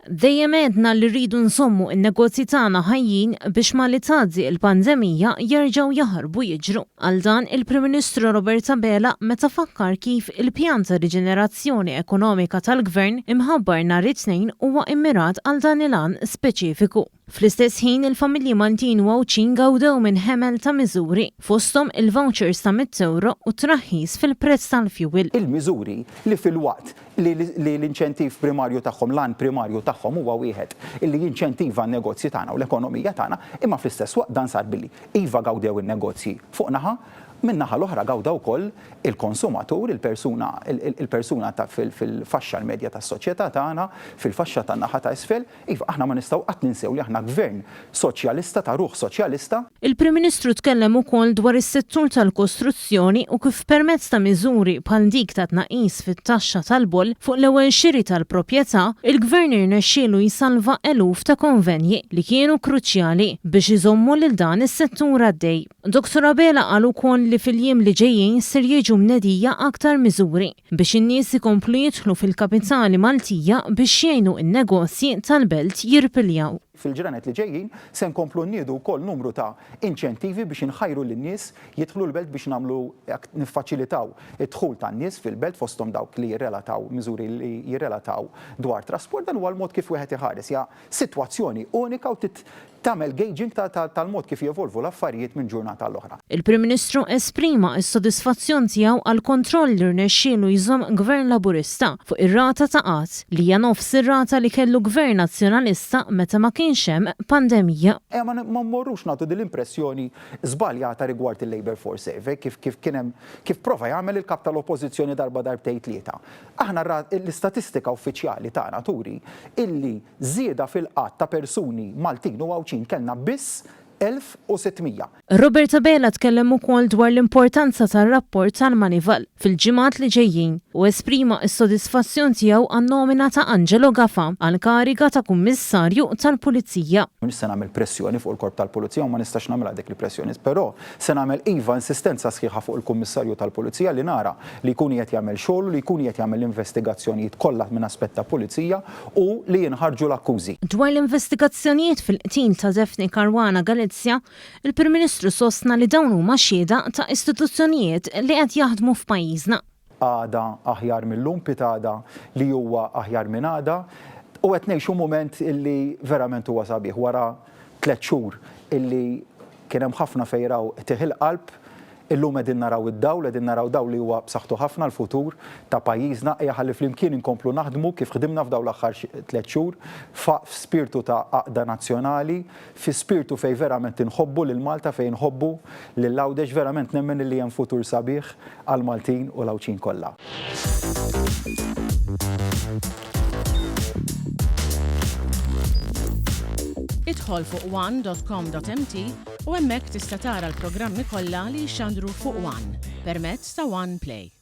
Dejjem għedna li rridu nżommu n-negozji tagħna ħajjin biex ma li tgħaddi il-pandemija jerġgħu jaħarbu jiġru. Għal dan il-Prim Ministru Robert Abela meta fakkar kif il-pjan ta' riġenerazzjoni ekonomika tal-Gvern imħabbar nhar it-Tnejn huwa immirat għal dan il-għan speċifiku. Fl-istess ħin il-familji Maltin u Għawċin gawdew minn ħemel ta' miżuri fosthom il-vouchers ta' €100 u t-traħħis fil-prezz tal-fjuwil. Il-miżuri li fil-waqt li l-inċentiv primarju tagħhom, l-għan primarju tagħhom huwa wieħed illi jinċentiva n-negozji tagħna u l-ekonomija tagħna, imma fl-istess waqt dan sar billi iva gawdew in-negozji fuq naħa, min naħa l-oħra gawda wkoll il-konsumatur, il-persuna ta' fil-faxxa l-medja tas-soċjetà tagħna, fil-faxxa tan-naħa ta' isfel, iva aħna ma nistgħu qatt ninsew li aħna gvern soċjalista ta' ruħ soċjalista. Il-Prim Ministru tkellem ukoll dwar is-settur tal-kostruzzjoni u kif permezz ta' miżuri bħal dik ta' tnaqqis fit-taxxa tal-boll fuq l-ewwel xiri tal-proprjetà, il-Gvern irnexxielu jisalva eluf ta' konvenji li kienu kruċjali biex iżommu lil dan is-settur għaddej. Dr. Abela qal ukoll li fil-jiem li ġejjin ser jiġu mnedija aktar miżuri biex in-nies ikomplu jidħlu fil-kapitali Maltija biex jgħinu n-negozji tal-Belt jirpiljaw. Fil-ġranet li ġejjin se nkomplu nniedu wkoll numru ta' inċentivi biex inħajru lin-nies jidħlu l-Belt biex nagħmlu niffaċilitaw id-dħul tan-nies fil-Belt fosthom dawk li jirrelataw miżuri li jirrelataw dwar trasport, dan huwa l-mod kif wieħed iħares ja sitwazzjoni unika u tagħmel gauging tal-mod kif jevolvu l-affarijiet minn ġurnata l-oħra. Il-Prim Ministru esprima s-sodisfazzjon tiegħu għal kontroll li rnexxielu jżomm Gvern Laburista fuq ir-rata ta' qatt li hija nofs ir-rata li kellu Gvern Nazzjonalista meta ma kienx hemm pandemija. Ma mmorrux nagħtu din l-impressjoni żbaljata rigward il-Labour Force Survey kif prova jagħmel il-kap tal-Oppożizzjoni darba darbtejn tlieta. Aħna l-istatistika uffiċjali tagħna turi illi żieda fil-qatt ta' persuni Maltin u Għawċin kellna biss 1600. Robert Abela tkellem ukoll dwar l-importanza tar-rapport tal-Manival fil-ġimgħat li ġejjin u esprima s-sodisfazzjon tiegħu għan-nomina ta' Angelo Gafa għal kariga ta' Kummissarju tal-Pulizija. Mhux se nagħmel pressjoni fuq il-Korp tal-Pulizija u ma nistax nagħmel dik il-pressjoni, però se nagħmel iva insistenza sħiħa fuq il-Kummissarju tal-Pulizija li nara li jkun qed jagħmel xogħol li jkun qed jagħmel investigazzjonijiet kollha minn aspett ta' pulizija u li jinħarġu l-akkużi. Dwar l-investigazzjonijiet fil-qtil ta' Defni Karwana il-Prim Ministru sostna li dawn huma xhieda ta' istituzzjonijiet li qed jaħdmu f'pajjiżna. Għada aħjar mill-lum pitada li huwa aħjar minn għada u qed ngħixu mument illi verament huwa sabiħ wara 3 xhur illi kien hemm ħafna fejraw tiħil qalb. Illum qegħdin naraw id-dawl, qegħdin naraw dawl li huwa b'saħħtu ħafna l-futur ta' pajjiżna ejja ħalli flimkien inkomplu naħdmu kif ħdimna f'dawn l-aħħar 3 xhur f'spirtu ta' għaqda nazzjonali, fi spirtu fejn verament inħobbu lil Malta fejn inħobbu lil Għawdex verament nemmen li hemm futur sabiħ għal Maltin u l-Għawċin kollha. Idħol fuq one.com.mt u hemmhekk tista' tara l-programmi kollha li jxandru fuq One permezz ta' One Play.